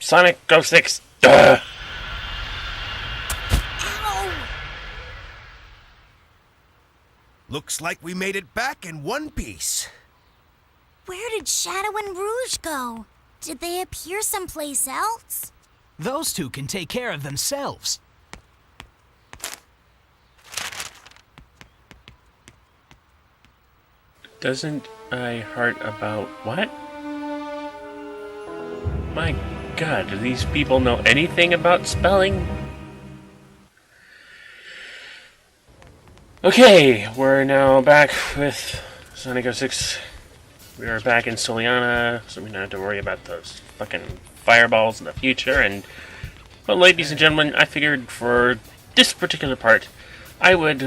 Sonic Go 6. Duh. Looks like we made it back in one piece. Where did Shadow and Rouge go? Did they appear someplace else? Those two can take care of themselves. Doesn't I heart about what? My god, do these people know anything about spelling? Okay, we're now back with Sonic 06. We are back in Soliana, so we don't have to worry about those fucking fireballs in the future. And, well, ladies and gentlemen, I figured for this particular part, I would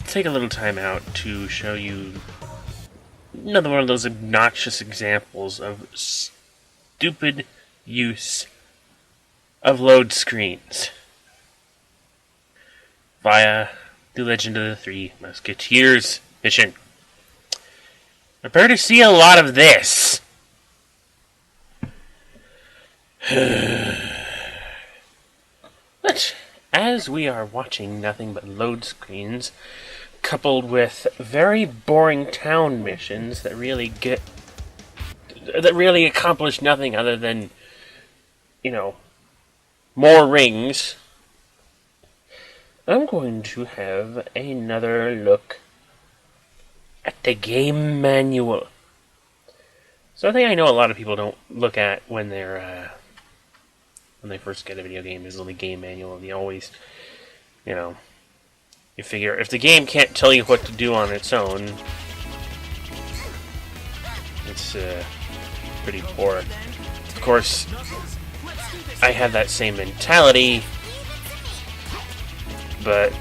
take a little time out to show you another one of those obnoxious examples of stupid use of load screens via The Legend of the Three Musketeers mission. Prepare to see a lot of this. But as we are watching nothing but load screens, coupled with very boring town missions that really accomplish nothing other than, more rings, I'm going to have another look at the game manual. Something I know a lot of people don't look at when they first get a video game is the game manual. They always, you figure if the game can't tell you what to do on its own, it's pretty poor. Of course, I have that same mentality, but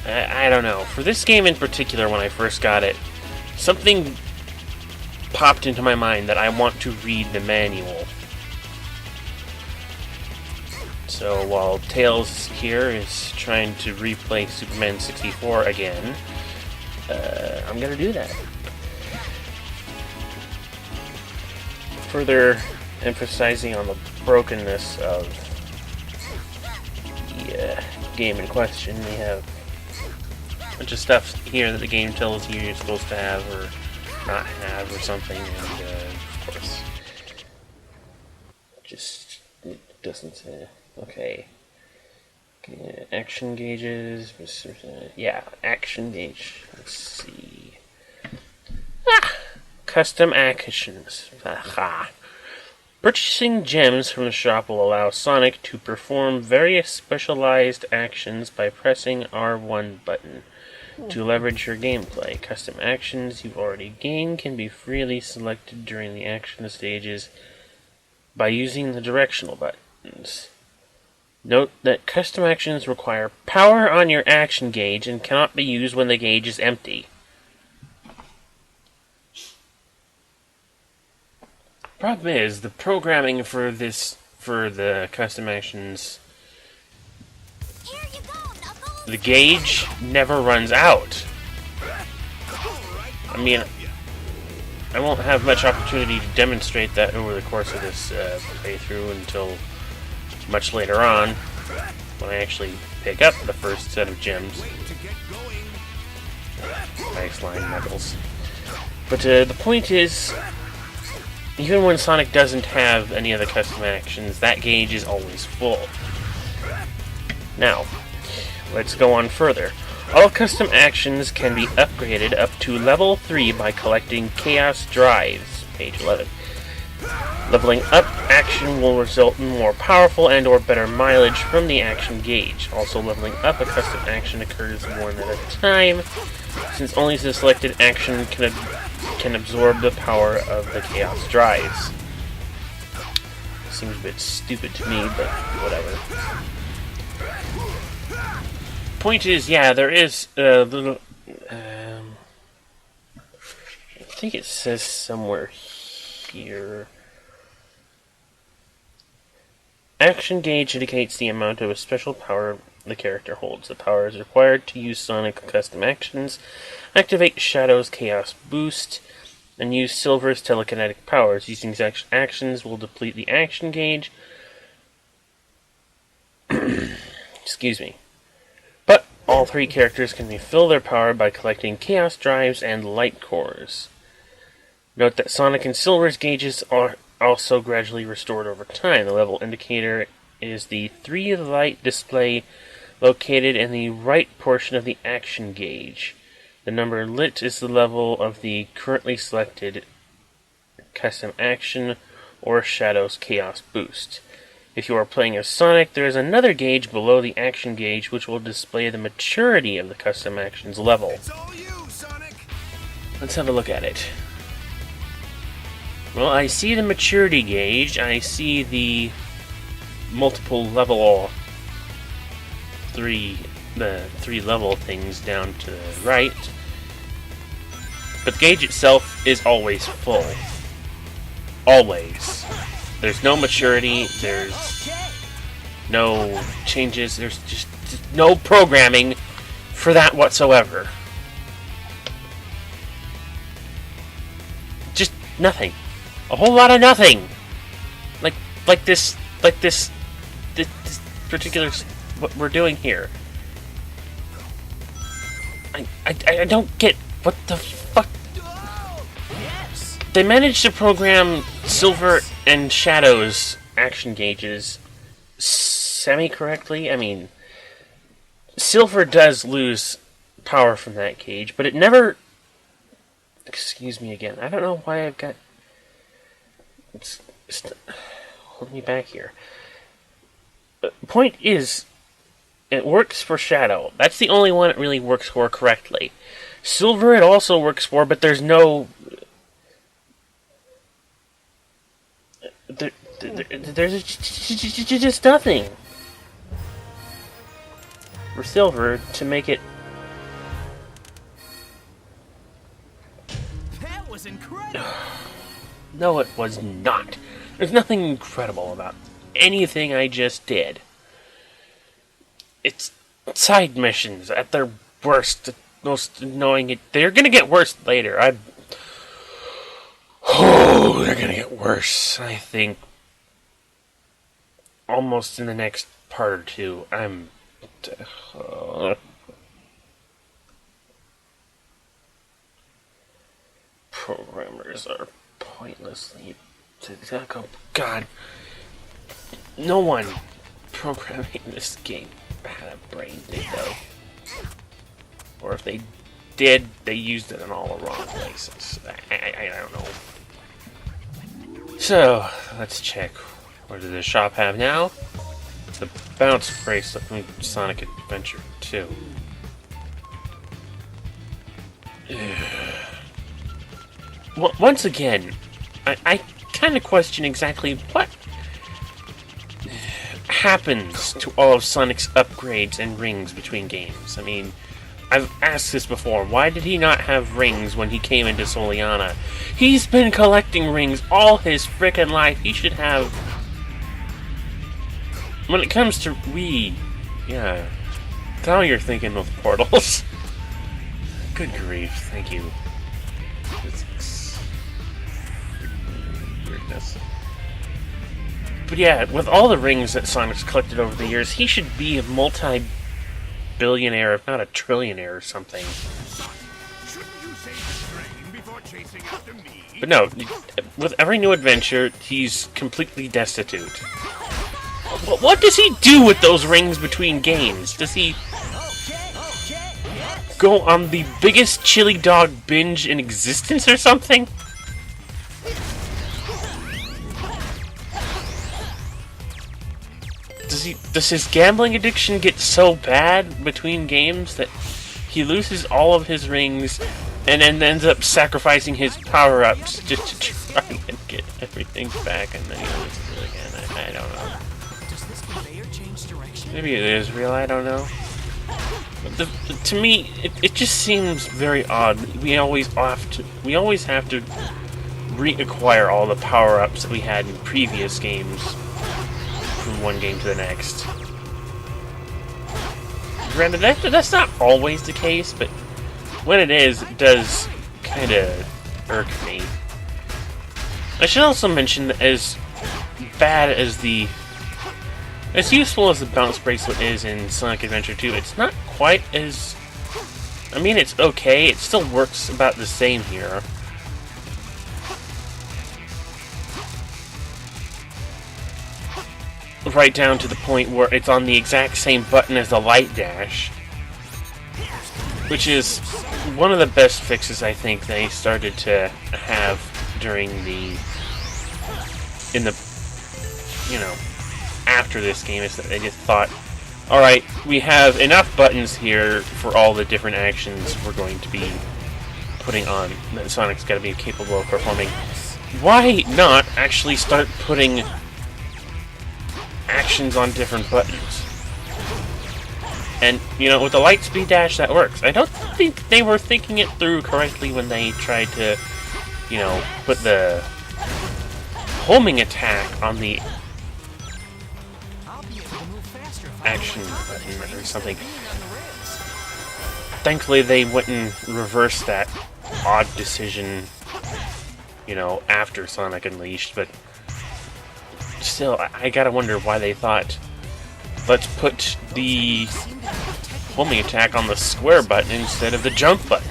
I don't know. For this game in particular, when I first got it, something popped into my mind that I want to read the manual. So while Tails here is trying to replay Superman 64 again, I'm going to do that. Further emphasizing on the brokenness of the game in question, we have a bunch of stuff here that the game tells you you're supposed to have or not have or something, and of course, just it doesn't say. Okay, action gauges. Yeah, action gauge. Let's see. Custom actions. Aha. Purchasing gems from the shop will allow Sonic to perform various specialized actions by pressing R1 button to leverage your gameplay. Custom actions you've already gained can be freely selected during the action stages by using the directional buttons. Note that custom actions require power on your action gauge and cannot be used when the gauge is empty. Problem is, the programming for the custom actions, the gauge never runs out. I mean, I won't have much opportunity to demonstrate that over the course of this playthrough until much later on, when I actually pick up the first set of gems. Nice line medals. But the point is, even when Sonic doesn't have any of the custom actions, that gauge is always full. Now, let's go on further. All custom actions can be upgraded up to level 3 by collecting Chaos Drives, page 11. Leveling up action will result in more powerful and or better mileage from the action gauge. Also, leveling up a custom action occurs one at a time, since only the selected action can absorb the power of the Chaos Drives. Seems a bit stupid to me, but whatever. Point is, yeah, there is a little... I think it says somewhere here... Action gauge indicates the amount of a special power the character holds. The power is required to use Sonic custom actions. Activate Shadow's Chaos Boost. and use Silver's telekinetic powers. Using such actions will deplete the action gauge. Excuse me. But all three characters can refill their power by collecting Chaos Drives and Light Cores. Note that Sonic and Silver's gauges are also gradually restored over time. The level indicator is the 3 light display located in the right portion of the action gauge. The number lit is the level of the currently selected custom action or Shadow's Chaos Boost. If you are playing as Sonic, there is another gauge below the action gauge which will display the maturity of the custom action's level. It's all you, Sonic. Let's have a look at it. Well, I see the maturity gauge, I see the multiple level the 3 level things down to the right. But the gauge itself is always full. Always. There's no maturity, there's no changes, there's just no programming for that whatsoever. Just nothing. A whole lot of nothing. Like this particular what we're doing here. I don't get what the fuck. They managed to program Silver and Shadow's action gauges semi-correctly. I mean, Silver does lose power from that gauge, but it never... Excuse me again. I don't know why I've got... Hold me back here. Point is, it works for Shadow. That's the only one it really works for correctly. Silver it also works for, but there's no... There's just nothing for Silver to make it... That was incredible! No, it was not. There's nothing incredible about anything I just did. It's side missions at their worst, most annoying. They're gonna get worse later. They're gonna get worse. I think almost in the next part or two. Programmers are pointlessly. God, no one programming this game had a brain, did though. Or if they did, they used it in all the wrong places. I don't know. So, let's check. What does the shop have now? The bounce bracelet from Sonic Adventure 2. Once again, I kind of question exactly what happens to all of Sonic's upgrades and rings between games. I mean, I've asked this before. Why did he not have rings when he came into Soliana? He's been collecting rings all his frickin' life. He should have... When it comes to Wii, yeah. Now you're thinking with portals. Good grief, thank you. Weirdness. But yeah, with all the rings that Sonic's collected over the years, he should be a multi-billionaire, if not a trillionaire or something. But no, with every new adventure, he's completely destitute. What does he do with those rings between games? Does he go on the biggest chili dog binge in existence or something? Does his gambling addiction get so bad between games that he loses all of his rings and then ends up sacrificing his power-ups just to try and get everything back, and then he loses it again? I don't know. Does this conveyor change direction? Maybe it is real, I don't know. But to me, it just seems very odd. We always have to reacquire all the power-ups that we had in previous games from one game to the next. Granted, that's not always the case, but when it is, it does kind of irk me. I should also mention that as useful as the bounce bracelet is in Sonic Adventure 2, it's not quite as... I mean, it's okay. It still works about the same here. Right down to the point where it's on the exact same button as the light dash. Which is one of the best fixes I think they started to have during after this game, is that they just thought, alright, we have enough buttons here for all the different actions we're going to be putting on, that Sonic's got to be capable of performing. Why not actually start putting actions on different buttons? And, with the light speed dash, that works. I don't think they were thinking it through correctly when they tried to, put the homing attack on the action button or something. Thankfully, they wouldn't reverse that odd decision, after Sonic Unleashed, but still, I gotta wonder why they thought, let's put the homing attack on the square button instead of the jump button.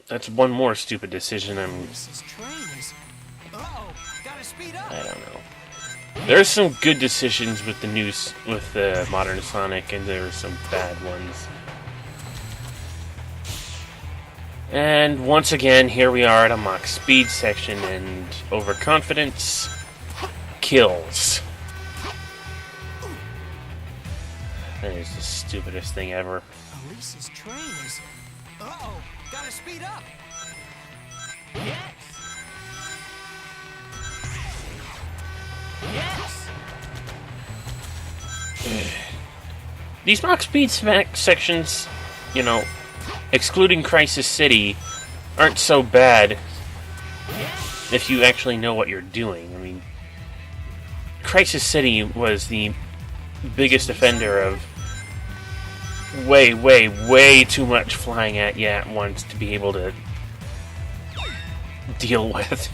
That's one more stupid decision I don't know. There's some good decisions with the modern Sonic, and there are some bad ones. And once again, here we are at a Mach Speed section, and overconfidence kills. That is the stupidest thing ever. Elise's train is... Uh-oh! Gotta speed up! Yes! Yes! These Mach Speed sections, excluding Crisis City, aren't so bad if you actually know what you're doing. I mean, Crisis City was the biggest offender of way too much flying at you at once to be able to deal with.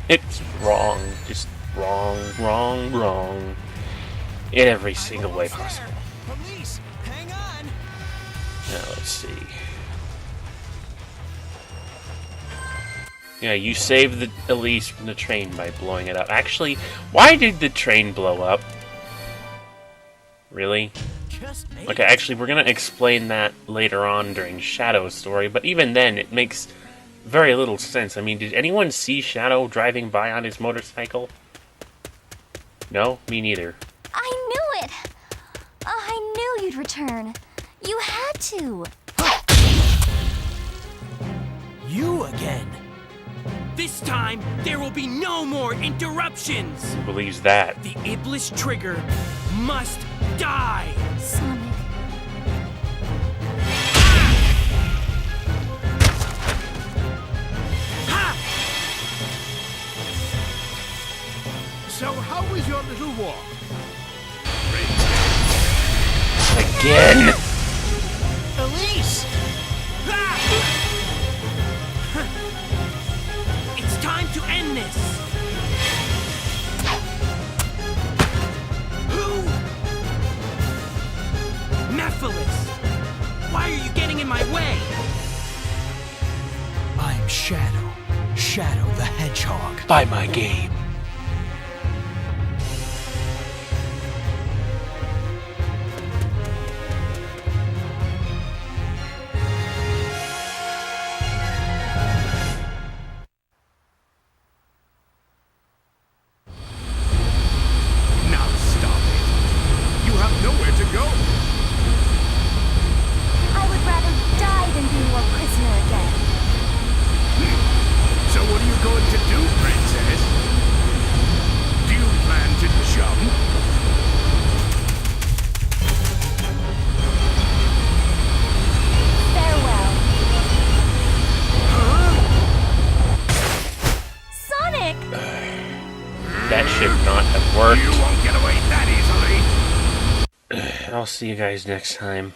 It's wrong. Just wrong. In every single way possible. Police, hang on! Now, let's see. Yeah, you saved the Elise from the train by blowing it up. Actually, why did the train blow up? Really? Okay, actually, we're gonna explain that later on during Shadow's story, but even then, it makes very little sense. I mean, did anyone see Shadow driving by on his motorcycle? No? Me neither. I knew it! I knew you'd return. You had to. You again! This time, there will be no more interruptions! Who believes that? The Iblis Trigger must die! Sonic. Ha! So how was your little walk? Again? Elise! Ah! It's time to end this! Who? Nephilis! Why are you getting in my way? I'm Shadow. Shadow the Hedgehog. Buy my game. Now stop it. You have nowhere to go. I would rather die than be your prisoner again. So what are you going to do, Princess? Do you plan to jump? Farewell. Sonic! That should not have worked. You won't get away that easily. I'll see you guys next time.